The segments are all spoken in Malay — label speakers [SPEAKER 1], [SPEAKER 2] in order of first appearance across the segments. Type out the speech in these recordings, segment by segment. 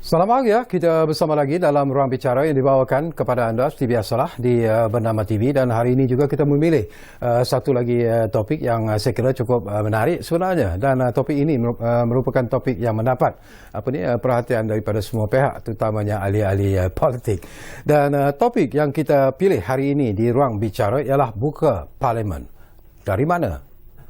[SPEAKER 1] Selamat pagi ya, kita bersama lagi dalam Ruang Bicara yang dibawakan kepada anda seperti biasalah di Bernama TV, dan hari ini juga kita memilih satu lagi topik yang saya kira cukup menarik sebenarnya, dan topik ini merupakan topik yang mendapat perhatian daripada semua pihak, terutamanya ahli-ahli politik. Dan topik yang kita pilih hari ini di Ruang Bicara ialah buka parlimen. Dari mana?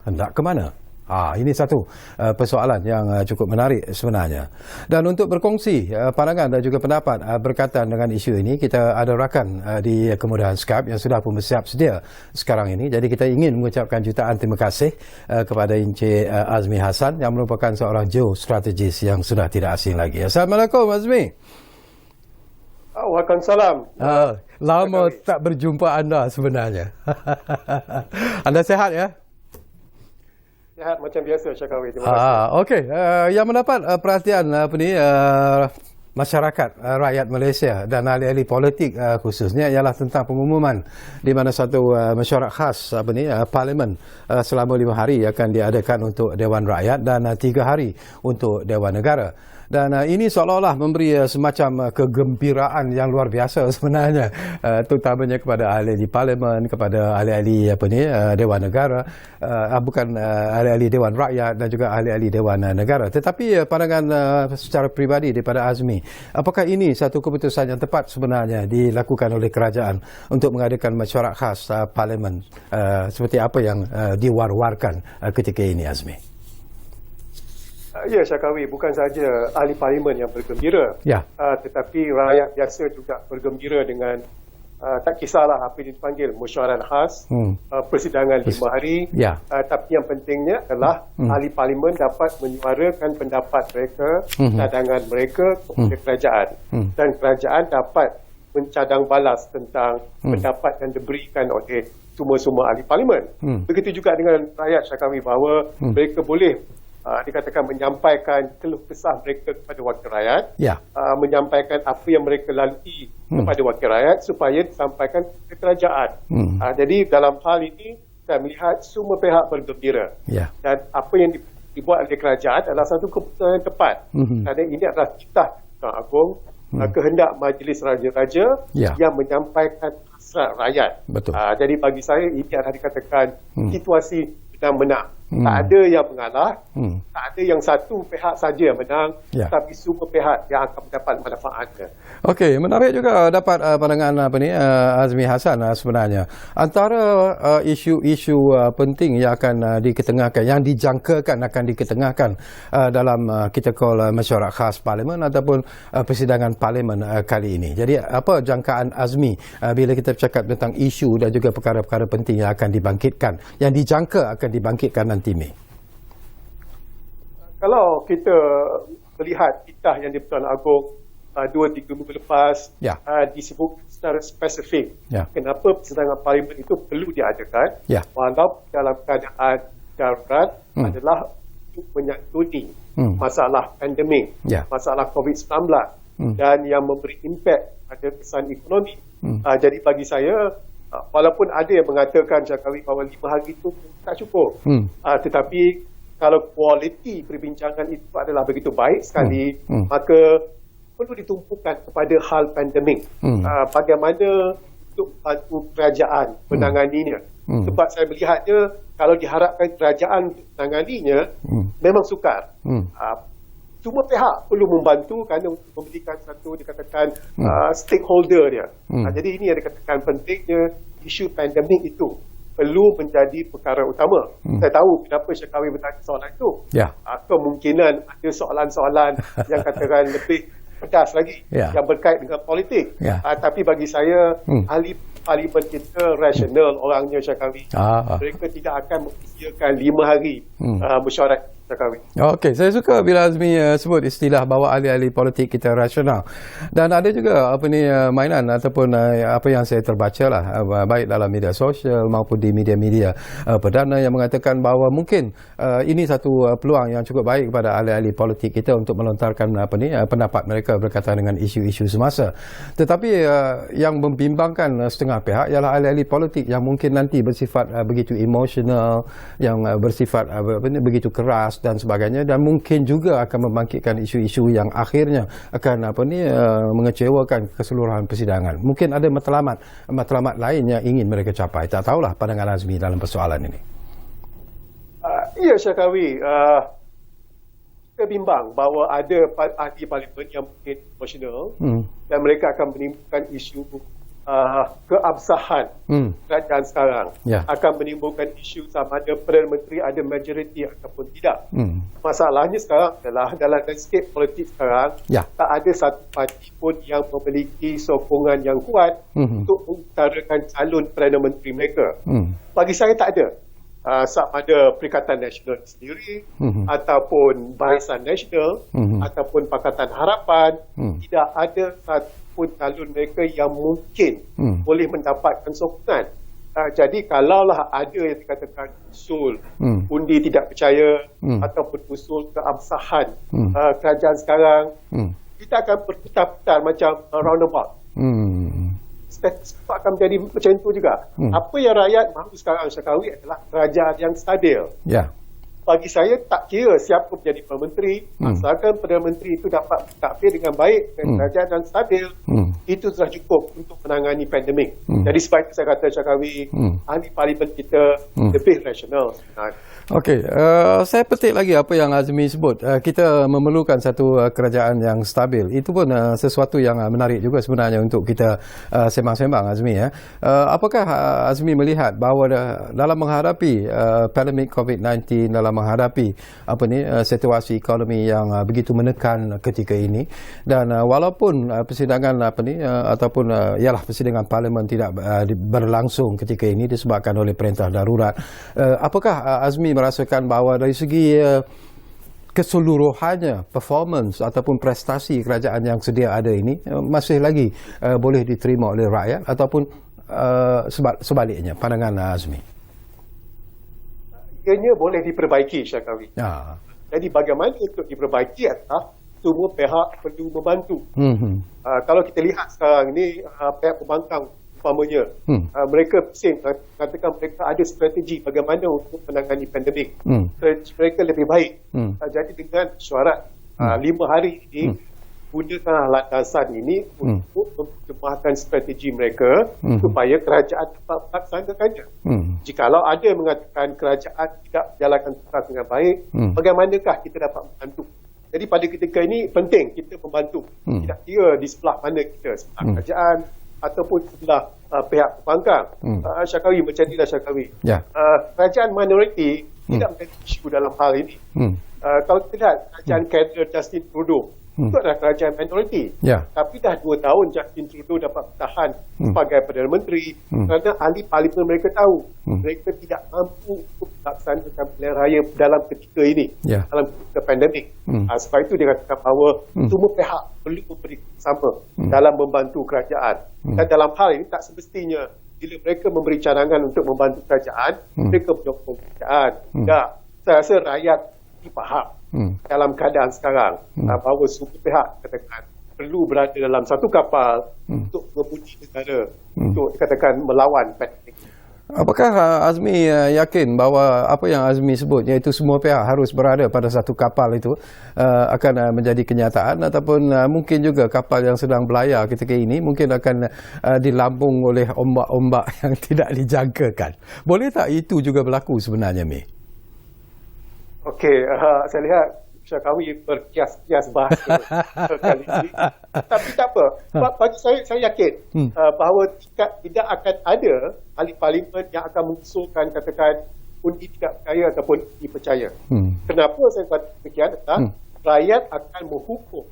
[SPEAKER 1] Hendak ke mana? Ini satu persoalan yang cukup menarik sebenarnya. Dan untuk berkongsi pandangan dan juga pendapat berkaitan dengan isu ini, kita ada rakan di kemudahan Skype yang sudah pun bersiap sedia sekarang ini. Jadi kita ingin mengucapkan jutaan terima kasih kepada Encik Azmi Hassan yang merupakan seorang geostrategis yang sudah tidak asing lagi. Assalamualaikum Azmi.
[SPEAKER 2] Waalaikumsalam.
[SPEAKER 1] Lama tak berjumpa anda sebenarnya. Anda sihat ya?
[SPEAKER 2] Sihat macam biasa, Syakawi. Terima kasih.
[SPEAKER 1] Okey, yang mendapat perhatian masyarakat rakyat Malaysia dan ahli-ahli politik khususnya ialah tentang pengumuman di mana satu mesyuarat khas parlimen selama 5 hari akan diadakan untuk Dewan Rakyat dan 3 hari untuk Dewan Negara. Dan ini seolah-olah memberi semacam kegembiraan yang luar biasa sebenarnya, terutamanya kepada ahli-ahli parlimen, kepada ahli-ahli Dewan Negara, bukan ahli-ahli Dewan Rakyat dan juga ahli-ahli Dewan Negara. Tetapi pandangan secara peribadi daripada Azmi, apakah ini satu keputusan yang tepat sebenarnya dilakukan oleh kerajaan untuk mengadakan mesyuarat khas parlimen seperti apa yang diwar-warkan ketika ini, Azmi?
[SPEAKER 2] Ya, Syakawi, bukan saja ahli parlimen yang bergembira, tetapi rakyat biasa juga bergembira dengan tak kisahlah apa yang dipanggil mesyuarat khas, persidangan 5 hari, tapi yang pentingnya adalah ahli parlimen dapat menyuarakan pendapat mereka, cadangan mereka kepada kerajaan, dan kerajaan dapat mencadang balas tentang pendapat yang diberikan oleh semua-semua ahli parlimen. Begitu juga dengan rakyat, Syakawi, bahawa mereka boleh dikatakan menyampaikan keluh kesah mereka kepada wakil rakyat, menyampaikan apa yang mereka lalui kepada wakil rakyat supaya disampaikan ke kerajaan. Jadi dalam hal ini saya melihat semua pihak bergembira, dan apa yang dibuat oleh kerajaan adalah satu keputusan yang tepat, kerana ini adalah titah Tuan Agong, kehendak Majlis Raja-Raja yang menyampaikan hasrat rakyat. Jadi bagi saya ini adalah dikatakan situasi menang-menang. Tak ada yang mengalah, tak ada yang satu pihak saja yang menang, tapi semua pihak yang akan mendapat manfaatnya.
[SPEAKER 1] Okey, menarik juga dapat pandangan Azmi Hassan sebenarnya. Antara isu-isu penting yang akan diketengahkan, yang dijangkakan akan diketengahkan dalam kita call mesyuarat khas parlimen ataupun persidangan parlimen kali ini. Jadi apa jangkaan Azmi bila kita bercakap tentang isu dan juga perkara-perkara penting yang akan dibangkitkan, yang dijangka akan dibangkitkan nanti, Mei?
[SPEAKER 2] Kalau kita melihat titah yang di-Tuan Agong 2-3 minggu lepas, disebut secara spesifik kenapa persidangan parlimen itu perlu diadakan, walau dalam keadaan darurat, adalah untuk menyantuni masalah pandemik, masalah COVID-19, dan yang memberi impak pada kesan ekonomi. Jadi bagi saya, walaupun ada yang mengatakan, Syakawi, bahawa 5 hari itu tak cukup, tetapi kalau kualiti perbincangan itu adalah begitu baik sekali, maka perlu ditumpukan kepada hal pandemik. Bagaimana untuk bantu kerajaan menanganinya. Sebab saya melihatnya, kalau diharapkan kerajaan menanganinya, memang sukar. Semua pihak perlu membantu kerana untuk memberikan satu dikatakan stakeholder dia. Jadi ini yang dikatakan pentingnya isu pandemik itu perlu menjadi perkara utama. Saya tahu kenapa Syakawi bertanya soalan itu. Kemungkinan ada soalan-soalan yang katakan lebih pedas lagi yang berkait dengan politik. Tapi bagi saya, ahli parlimen kita rasional orangnya, Syakawi. Mereka tidak akan mengisytiharkan 5 hari mesyuarat, Syakawi.
[SPEAKER 1] Okey, saya suka bila Azmi sebut istilah bahawa ahli-ahli politik kita rasional. Dan ada juga mainan ataupun apa yang saya terbaca lah, baik dalam media sosial maupun di media-media perdana yang mengatakan bahawa mungkin ini satu peluang yang cukup baik kepada ahli-ahli politik kita untuk melontarkan pendapat mereka berkaitan dengan isu-isu semasa. Tetapi yang membimbangkan setengah pihak ialah ahli-ahli politik yang mungkin nanti bersifat begitu emosional, yang bersifat begitu keras PAS dan sebagainya, dan mungkin juga akan membangkitkan isu-isu yang akhirnya akan mengecewakan keseluruhan persidangan. Mungkin ada matlamat lain yang ingin mereka capai. Tak tahulah pandangan Azmi dalam persoalan ini.
[SPEAKER 2] Ya, Syakawi. Kita bimbang bahawa ada ahli parlimen yang mungkin emosional dan mereka akan menimbulkan isu keabsahan kerajaan sekarang. Akan menimbulkan isu sama ada Perdana Menteri ada majoriti ataupun tidak. Masalahnya sekarang adalah dalam landscape politik sekarang tak ada satu parti pun yang memiliki sokongan yang kuat untuk mengutarakan calon Perdana Menteri mereka. Bagi saya tak ada. Sama ada Perikatan Nasional sendiri ataupun Barisan Nasional ataupun Pakatan Harapan, tidak ada satu pun calon mereka yang mungkin boleh mendapatkan sokongan. Jadi kalaulah ada yang dikatakan usul undi tidak percaya ataupun usul keabsahan kerajaan sekarang, kita akan berputar-putar macam roundabout. Status akan menjadi macam itu juga. Apa yang rakyat mahu sekarang, Syakawi, adalah kerajaan yang stabil. Bagi saya tak kira siapa menjadi Perdana Menteri, asalkan Perdana Menteri itu dapat takfir dengan baik dan kerajaan yang stabil, itu sudah cukup untuk menangani pandemik. Jadi sebab itu saya kata, Syakawi, ahli parlimen kita lebih rasional sebenarnya.
[SPEAKER 1] Okey, saya petik lagi apa yang Azmi sebut. Kita memerlukan satu kerajaan yang stabil. Itu pun sesuatu yang menarik juga sebenarnya untuk kita sembang-sembang, Azmi. Apakah Azmi melihat bahawa dalam menghadapi pandemik COVID-19, dalam menghadapi situasi ekonomi yang begitu menekan ketika ini, dan walaupun persidangan ataupun persidangan parlimen tidak berlangsung ketika ini disebabkan oleh perintah darurat, apakah Azmi merasakan bahawa dari segi keseluruhannya performance ataupun prestasi kerajaan yang sedia ada ini masih lagi boleh diterima oleh rakyat ataupun sebaliknya, pandangan Azmi?
[SPEAKER 2] Ianya boleh diperbaiki, Syakawi. Jadi bagaimana untuk diperbaiki adalah semua pihak perlu membantu. Kalau kita lihat sekarang ini pihak pembangkang umpamanya, mereka pusing katakan mereka ada strategi bagaimana untuk menangani pandemik. Mereka lebih baik. Jadi dengan syarat 5 hari ini, gunakan landasan ini untuk menerjemahkan strategi mereka supaya kerajaan dapat melaksanakannya. Jikalau ada yang mengatakan kerajaan tidak menjalankan tugas dengan baik, bagaimanakah kita dapat membantu? Jadi pada ketika ini penting kita membantu. Tidak kira di sebelah mana kita, sebelah kerajaan ataupun sebelah pihak pembangkang. Syakawi, macam inilah Syakawi. Kerajaan minoriti tidak menjadi isu dalam hal ini. Kalau kita lihat kerajaan kader Justin Trudeau, itu adalah kerajaan minoriti. Tapi dah 2 tahun Justin Trudeau dapat bertahan sebagai Perdana Menteri kerana ahli parlimen mereka tahu mereka tidak mampu untuk melaksanakan pilihan raya dalam ketika ini, dalam ketika pandemik. Sebab itu dia katakan bahawa semua pihak perlu memberi sama dalam membantu kerajaan. Dan dalam hal ini tak semestinya bila mereka memberi cadangan untuk membantu kerajaan, mereka menyokong kerajaan. Saya rasa rakyat faham dalam keadaan sekarang bahawa semua pihak katakan perlu berada dalam satu kapal untuk menguji negara, untuk dikatakan melawan pandemik.
[SPEAKER 1] Apakah Azmi yakin bahawa apa yang Azmi sebut, iaitu semua pihak harus berada pada satu kapal itu akan menjadi kenyataan, ataupun mungkin juga kapal yang sedang berlayar ketika ini mungkin akan dilambung oleh ombak-ombak yang tidak dijangkakan? Boleh tak itu juga berlaku sebenarnya, Mi?
[SPEAKER 2] Okey, saya lihat Syakawi berkias-kias bahasa kali ini. Tapi tak apa. Bagi saya yakin bahawa tidak akan ada ahli parlimen yang akan mengusulkan katakan undi tidak percaya ataupun dipercaya. Kenapa saya kata demikian adalah rakyat akan menghukum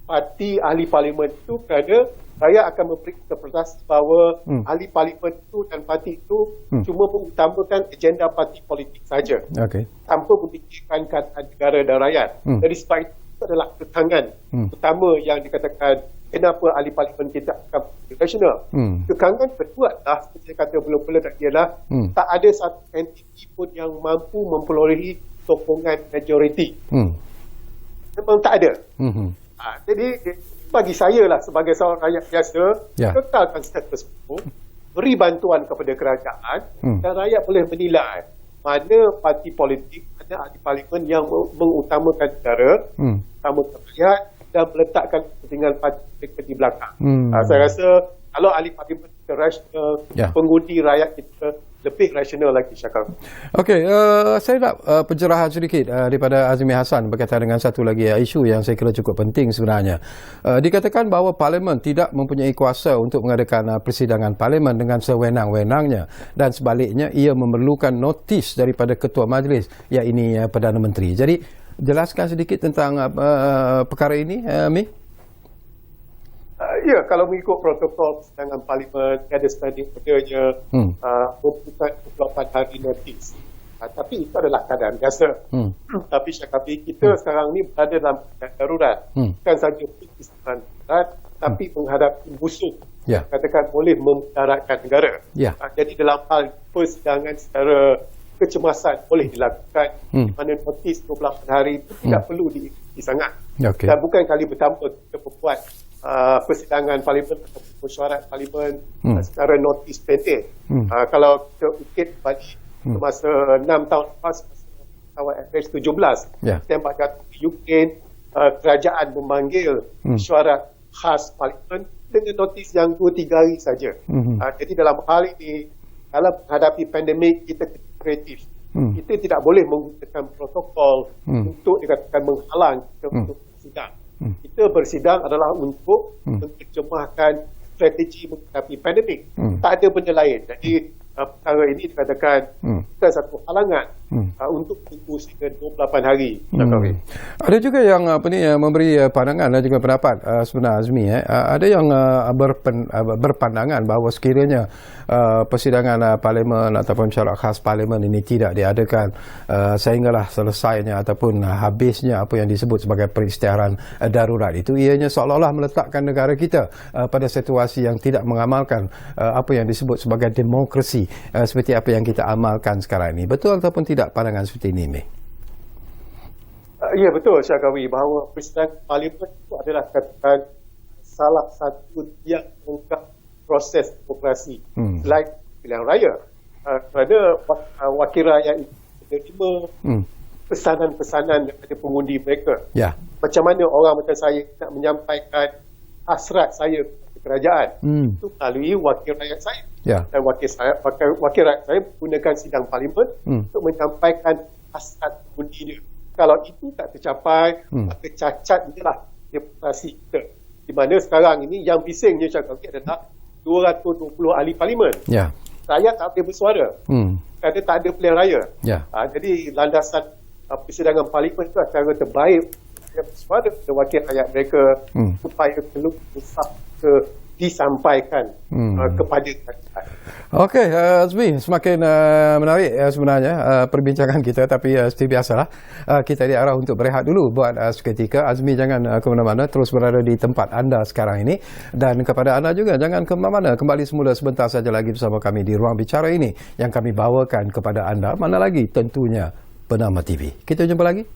[SPEAKER 2] parti ahli parlimen itu kerana rakyat akan memberi interpretasi bahawa ahli parlimen itu dan parti itu cuma mengutamakan agenda parti politik saja, tanpa memikirkan keadaan negara dan rakyat. Jadi sebab itu adalah kekangan utama yang dikatakan kenapa ahli parlimen kita akan rasional. Kekangan kedua adalah seperti saya kata belum-belum tadi adalah tak ada satu entiti pun yang mampu memperolehi sokongan majoriti. Memang tak ada. Jadi bagi saya lah sebagai seorang rakyat biasa, kekalkan status quo, beri bantuan kepada kerajaan dan rakyat boleh menilai mana parti politik, mana hanya ahli parlimen yang mengutamakan negara, utamakan rakyat dan meletakkan kepentingan parti mereka di belakang. Saya rasa kalau ahli parlimen kita rasional, pengundi rakyat kita lebih rasional lagi, Syakar.
[SPEAKER 1] Okey, saya nak pencerahan sedikit daripada Azmi Hassan berkaitan dengan satu lagi isu yang saya kira cukup penting sebenarnya. Dikatakan bahawa Parlimen tidak mempunyai kuasa untuk mengadakan persidangan Parlimen dengan sewenang-wenangnya dan sebaliknya ia memerlukan notis daripada Ketua Majlis, iaitu Perdana Menteri. Jadi, jelaskan sedikit tentang perkara ini, Mi.
[SPEAKER 2] Ya, kalau mengikut protokol persidangan Parlimen, ada standing ordernya membutuhkan 28 hari notis. Tapi itu adalah keadaan biasa. Tapi Syakafi, kita sekarang ni berada dalam keadaan darurat. Bukan sahaja persidangan darurat, tapi menghadapi musuh. Katakan boleh memudaratkan negara. Jadi dalam hal persidangan secara kecemasan boleh dilakukan, di mana notis 28 hari itu tidak perlu diikuti sangat. Dan bukan kali pertama kita membuat persidangan Parlimen atau mesyuarat Parlimen secara notis pendek. Kalau kita ukit bagi semasa 6 tahun lepas, tahun FH17, tembak jatuh di Ukraine, kerajaan memanggil mesyuarat khas Parlimen dengan notis yang 2-3 hari saja. Jadi dalam hal ini, dalam menghadapi pandemik, kita kreatif. Kita tidak boleh menggunakan protokol untuk dikatakan menghalang kita untuk bersidang. Kita bersidang adalah untuk menerjemahkan strategi menghadapi pandemik. Tak ada benda lain. Jadi perkara ini dikatakan bukan satu halangan untuk tunggu sehingga 28 hari.
[SPEAKER 1] Ada juga yang memberi pandangan dan juga pendapat sebenar Azmi. Ada yang berpandangan bahawa sekiranya persidangan Parlimen ataupun mesyuarat khas Parlimen ini tidak diadakan sehinggalah selesainya ataupun habisnya apa yang disebut sebagai peristiaran darurat itu, ianya seolah-olah meletakkan negara kita pada situasi yang tidak mengamalkan apa yang disebut sebagai demokrasi seperti apa yang kita amalkan sekarang ini. Betul ataupun tidak pandangan seperti ini, Mi?
[SPEAKER 2] Ya, betul, Syakawi, bahawa persidangan Parlimen itu adalah katakan salah satu yang mengungkap proses demokrasi selain pilihan raya. Kerana wakil rakyat itu menerima pesanan-pesanan daripada pengundi mereka. Macam mana orang macam saya nak menyampaikan hasrat saya kepada kerajaan itu melalui wakil rakyat saya. Dan wakil rakyat saya menggunakan sidang Parlimen untuk menyampaikan hasrat pengundi dia. Kalau itu tak tercapai, maka cacat inilah demokrasi kita. Di mana sekarang ini yang bisingnya cakap adalah 220 ahli Parlimen. Rakyat tak boleh bersuara kerana tak ada pilihan raya. Jadi landasan persidangan Parlimen itu cara terbaik yang bersuara kepada wakil rakyat mereka supaya keluh kesah disampaikan kepada kerajaan.
[SPEAKER 1] Okey, Azmi, semakin menarik sebenarnya perbincangan kita, tapi seperti biasalah kita diarah untuk berehat dulu buat seketika. Azmi, jangan ke mana-mana, terus berada di tempat anda sekarang ini, dan kepada anda juga jangan ke mana-mana, kembali semula sebentar saja lagi bersama kami di Ruang Bicara ini yang kami bawakan kepada anda, mana lagi tentunya Bernama TV. Kita jumpa lagi.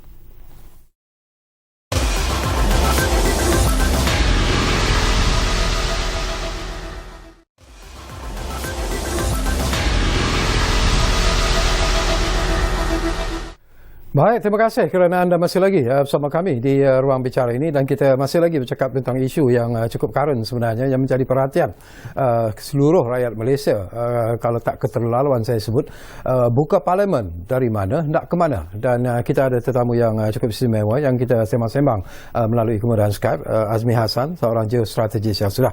[SPEAKER 1] Baik, terima kasih kerana anda masih lagi bersama kami di Ruang Bicara ini, dan kita masih lagi bercakap tentang isu yang cukup karen sebenarnya yang menjadi perhatian seluruh rakyat Malaysia. Kalau tak keterlaluan saya sebut, buka Parlimen dari mana, nak ke mana. Dan kita ada tetamu yang cukup istimewa yang kita sembang-sembang melalui kemudahan Skype, Azmi Hassan, seorang geostrategis yang sudah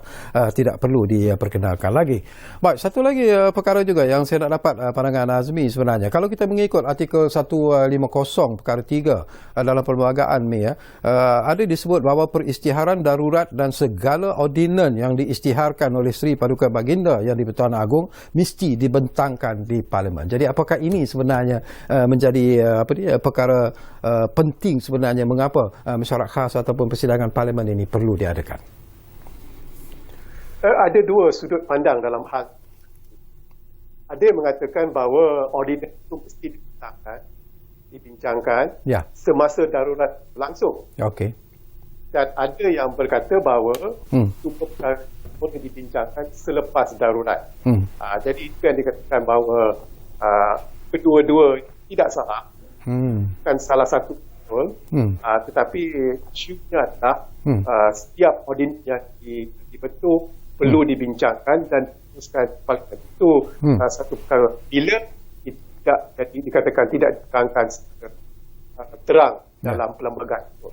[SPEAKER 1] tidak perlu diperkenalkan lagi. Baik, satu lagi perkara juga yang saya nak dapat pandangan Azmi sebenarnya. Kalau kita mengikut artikel 150 perkara 3 dalam perlembagaan ada disebut bahawa peristiharan darurat dan segala ordinan yang diisytiharkan oleh Seri Paduka Baginda yang di-Pertuan Agong mesti dibentangkan di Parlimen. Jadi apakah ini sebenarnya menjadi perkara penting sebenarnya, mengapa mesyuarat khas ataupun persidangan Parlimen ini perlu diadakan?
[SPEAKER 2] Ada dua sudut pandang dalam hal. Ada yang mengatakan bahawa ordinan itu mesti dibincangkan semasa darurat berlangsung. Dan ada yang berkata bahawa itu boleh dibincangkan selepas darurat. Jadi itu yang dikatakan bahawa kedua-dua tidak salah. bukan salah satu betul, tetapi isunya adalah setiap audit yang dibentuk perlu dibincangkan dan diputuskan itu satu perkara. Bila tidak dikatakan tidak diterangkan secara terang dalam perlembagaan itu.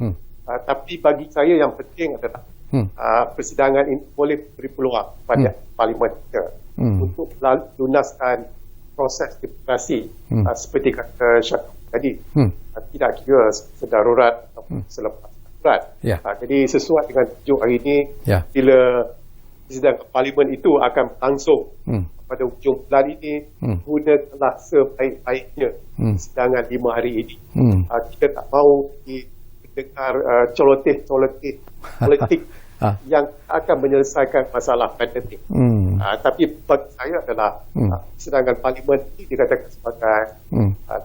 [SPEAKER 2] Tapi bagi saya yang penting adalah persidangan ini boleh beri peluang kepada Parlimen kita untuk lunaskan proses demokrasi seperti kata Syakir tadi, tidak kira sedarurat atau selepas darurat. Jadi sesuai dengan tajuk hari ini, bila persidangan Parlimen itu akan berlangsung pada hujung bulan ini, gunakanlah sebaik-baiknya persidangan 5 hari ini. Kita tak mahu dengar coloteh-coloteh politik yang akan menyelesaikan masalah pandemik. Tapi bagi saya adalah persidangan Parlimen ini dikatakan sebagai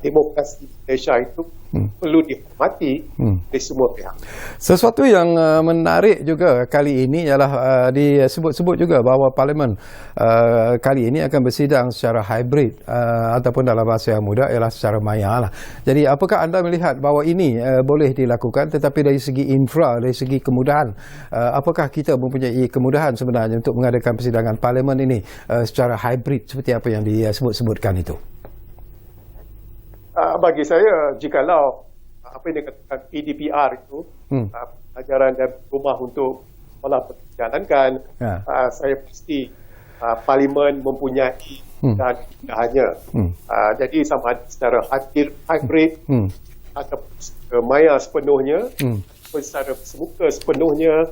[SPEAKER 2] demokrasi Malaysia itu perlu dihormati oleh semua pihak.
[SPEAKER 1] Sesuatu yang menarik juga kali ini ialah disebut-sebut juga bahawa Parlimen kali ini akan bersidang secara hybrid ataupun dalam bahasa yang mudah ialah secara maya lah. Jadi apakah anda melihat bahawa ini boleh dilakukan, tetapi dari segi infra, dari segi kemudahan, apakah kita mempunyai kemudahan sebenarnya untuk mengadakan persidangan Parlimen ini secara hybrid seperti apa yang disebut-sebutkan itu?
[SPEAKER 2] Bagi saya, jikalau apa yang dikatakan PDPR itu, ajaran dan rumah untuk sekolah dijalankan, saya pasti Parlimen mempunyai dan tidak hanya. Jadi sama ada secara hybrid ataupun maya sepenuhnya, ataupun secara semuka sepenuhnya,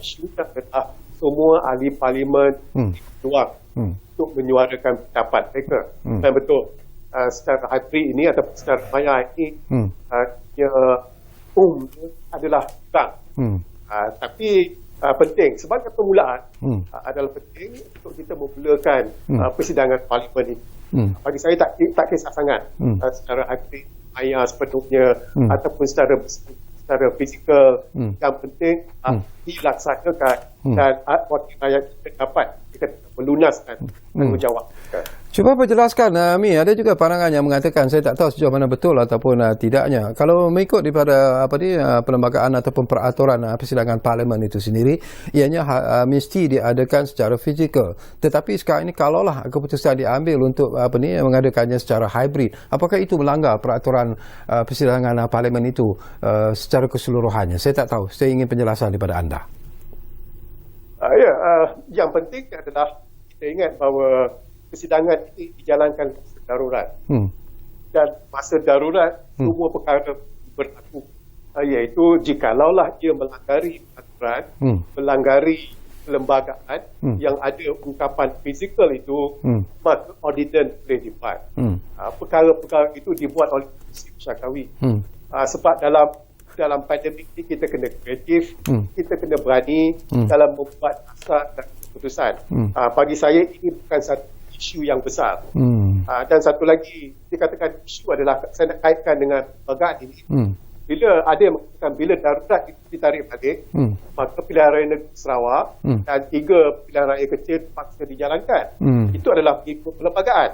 [SPEAKER 2] isu adalah semua ahli Parlimen peluang untuk menyuarakan pendapat mereka. Dan betul, secara hybrid ini atau secara maya ini adalah kurang. Tapi penting sebagai permulaan adalah penting untuk kita memulakan persidangan Parlimen ini. Bagi saya tak kisah sangat secara hybrid, maya sepenuhnya ataupun secara fizikal. Yang penting dilaksanakan dan wakil rakyat kita dapat melunaskan tanggungjawab.
[SPEAKER 1] Cuba perjelaskan, Mi, ada juga pandangan yang mengatakan, saya tak tahu sejauh mana betul ataupun tidaknya. Kalau mengikut daripada perlembagaan ataupun peraturan persidangan Parlimen itu sendiri, ianya mesti diadakan secara fizikal. Tetapi sekarang ini kalaulah keputusan diambil untuk mengadakannya secara hybrid, apakah itu melanggar peraturan persidangan Parlimen itu secara keseluruhannya? Saya tak tahu. Saya ingin penjelasan daripada anda.
[SPEAKER 2] Yang penting adalah kita ingat bahawa persidangan ini dijalankan masa darurat. Dan masa darurat semua perkara berlaku, iaitu jikalaulah ia melanggar peraturan, melanggar perlembagaan yang ada ungkapan fizikal itu, maka ordinance boleh dibuat. Perkara-perkara itu dibuat oleh Komisi Syakawi. Sebab dalam pandemik ini kita kena kreatif, kita kena berani dalam membuat asas dan keputusan. Bagi saya ini bukan satu isu yang besar. Dan satu lagi, dikatakan isu adalah, saya nak kaitkan dengan perlembagaan ini. Bila ada yang mengatakan bila darurat itu ditarik balik, maka pilihan raya negeri Sarawak dan 3 pilihan raya kecil terpaksa dijalankan. Itu adalah mengikut perlembagaan.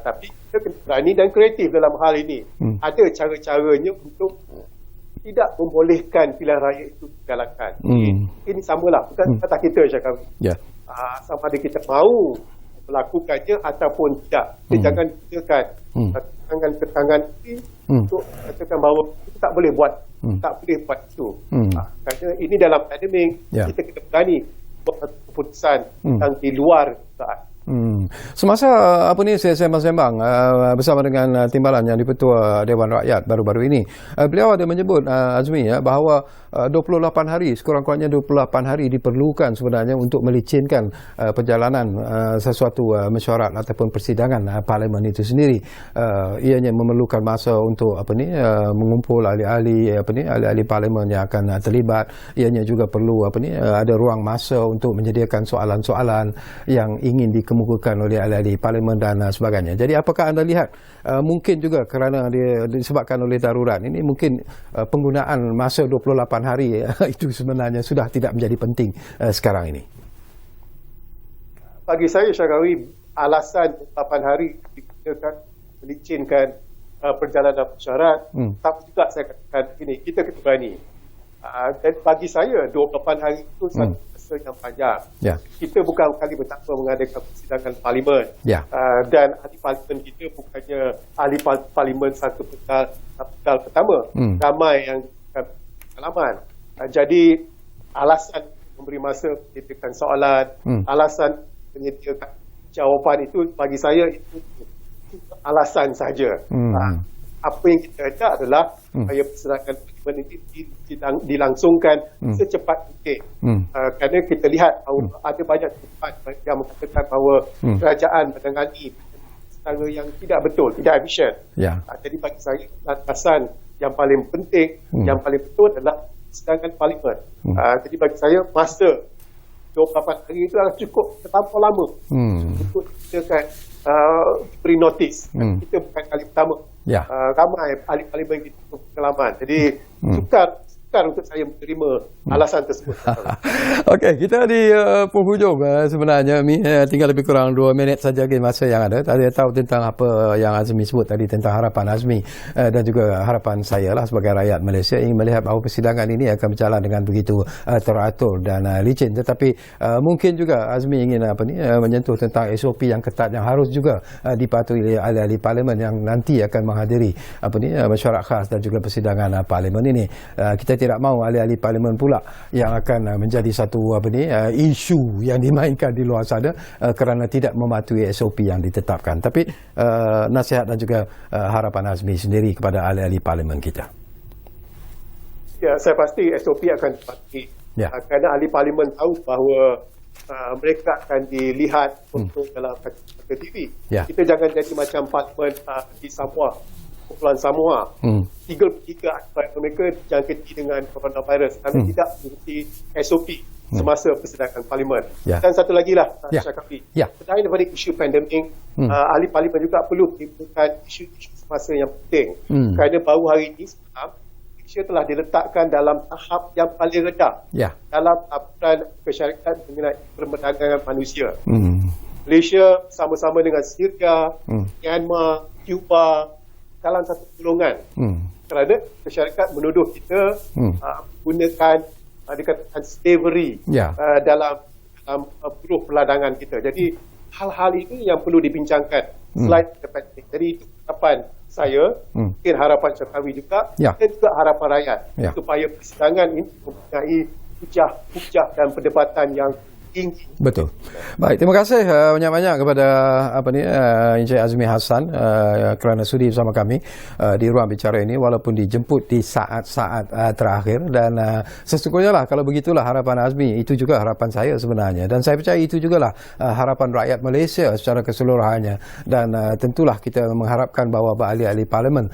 [SPEAKER 2] Tapi kita kena berani dan kreatif dalam hal ini. Ada cara-caranya untuk tidak membolehkan pilihan raya itu dijalankan. Ini samalah, bukan kata kita Syakir. Sama ada kita mahu melakukannya ataupun tidak. Kita jangan gunakan keterangan ini untuk katakan bahawa kita tak boleh buat itu. Kerana ini dalam pandemik, kita kena berani buat keputusan yang di luar saat.
[SPEAKER 1] Semasa saya sembang-sembang bersama dengan timbalan yang di-Pertua Dewan Rakyat baru-baru ini, beliau ada menyebut, Azmi, bahawa 28 hari, sekurang-kurangnya 28 hari diperlukan sebenarnya untuk melicinkan perjalanan sesuatu mesyuarat ataupun persidangan Parlimen itu sendiri. Ianya memerlukan masa untuk mengumpul ahli-ahli Parlimen yang akan terlibat. Ianya juga perlu ada ruang masa untuk menyediakan soalan-soalan yang ingin dikemukakan oleh ahli-ahli Parlimen dan sebagainya. Jadi apakah anda lihat mungkin juga kerana dia disebabkan oleh darurat ini, mungkin penggunaan masa 28 hari itu sebenarnya sudah tidak menjadi penting sekarang ini?
[SPEAKER 2] Bagi saya, Syakawi, alasan 8 hari digunakan melicinkan perjalanan mesyuarat, tapi juga saya katakan ini, kita kena berani. Dan bagi saya 28 hari itu satu masa yang panjang. Kita bukan kali pertama mengadakan persidangan parlimen, dan ahli parlimen kita bukannya ahli parlimen satu pekal pertama. Ramai yang pengalaman. Jadi alasan memberi masa menyediakan soalan, alasan menyediakan jawapan itu bagi saya itu alasan saja. Apa yang kita ada adalah supaya persidangan parlimen ini dilangsungkan secepat mungkin. Kerana kita lihat bahawa ada banyak tempat yang mengatakan bahawa kerajaan menangani perkara yang tidak betul, tidak efisien. Jadi bagi saya landasan yang paling penting, yang paling betul adalah persidangan parlimen. Jadi bagi saya masa 28 hari itu adalah cukup terlampau lama untuk kita kan beri notis. Kita bukan kali pertama. Ramai ahli parlimen kita pengalaman. Jadi sukar untuk saya menerima alasan tersebut.
[SPEAKER 1] Okey, kita di penghujung sebenarnya Mi, tinggal lebih kurang 2 minit saja lagi masa yang ada. Tadi tahu tentang apa yang Azmi sebut tadi tentang harapan Azmi dan juga harapan saya lah sebagai rakyat Malaysia ingin melihat bahawa persidangan ini akan berjalan dengan begitu teratur dan licin. Tetapi mungkin juga Azmi ingin menyentuh tentang SOP yang ketat yang harus juga dipatuhi oleh ahli parlimen yang nanti akan menghadiri mesyuarat khas dan juga persidangan parlimen ini. Kita tidak mahu ahli-ahli parlimen pula yang akan menjadi satu isu yang dimainkan di luar sana kerana tidak mematuhi SOP yang ditetapkan. Tapi nasihat dan juga harapan Azmi sendiri kepada ahli-ahli parlimen kita.
[SPEAKER 2] Ya, saya pasti SOP akan dipatuhi. Kerana ahli parlimen tahu bahawa mereka akan dilihat untuk dalam kaca TV. Kita jangan jadi macam parlimen di Samoa, kumpulan Samoa. 3 mereka dijangkiti dengan coronavirus kerana tidak mengikuti SOP semasa persidangan parlimen. Dan satu lagi lah, Syakafi, selain daripada isu pandemik, ahli parlimen juga perlu menimbulkan isu-isu semasa yang penting. Kerana baru hari ini Malaysia telah diletakkan dalam tahap yang paling rendah dalam aturan persyaratan mengenai perdagangan manusia. Malaysia sama-sama dengan Syria, Myanmar, Cuba dalam satu golongan. Kerana masyarakat menuduh kita gunakan dikatakan slavery dalam buruh perladangan kita. Jadi hal-hal ini yang perlu dibincangkan selain pandemik. Jadi itu harapan saya, mungkin harapan Syakawi juga dan juga harapan rakyat supaya persidangan ini mempunyai hujah dan perdebatan yang tinggi.
[SPEAKER 1] Betul. Baik, terima kasih banyak-banyak kepada Encik Azmi Hassan kerana sudi bersama kami di ruang bicara ini walaupun dijemput di saat-saat terakhir dan sesungguhnya lah kalau begitulah harapan Azmi, itu juga harapan saya sebenarnya dan saya percaya itu jugalah harapan rakyat Malaysia secara keseluruhannya dan tentulah kita mengharapkan bahawa ahli-ahli parlimen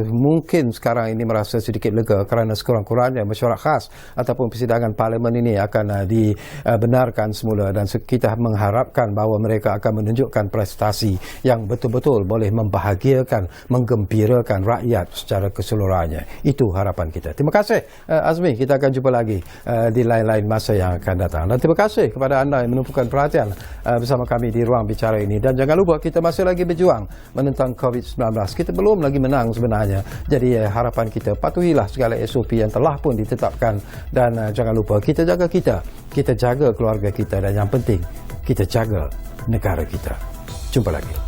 [SPEAKER 1] mungkin sekarang ini merasa sedikit lega kerana sekurang-kurangnya mesyuarat khas ataupun persidangan parlimen ini akan dibenarkan semula dan kita mengharapkan bahawa mereka akan menunjukkan prestasi yang betul-betul boleh membahagiakan, menggembirakan rakyat secara keseluruhannya. Itu harapan kita. Terima kasih Azmi, kita akan jumpa lagi di lain-lain masa yang akan datang. Dan terima kasih kepada anda yang menumpukan perhatian bersama kami di ruang bicara ini. Dan jangan lupa kita masih lagi berjuang menentang COVID-19. Kita belum lagi menang sebenarnya. Jadi harapan kita patuhilah segala SOP yang telah pun ditetapkan dan jangan lupa kita jaga kita jaga keluarga kita dan yang penting kita jaga negara kita. Jumpa lagi.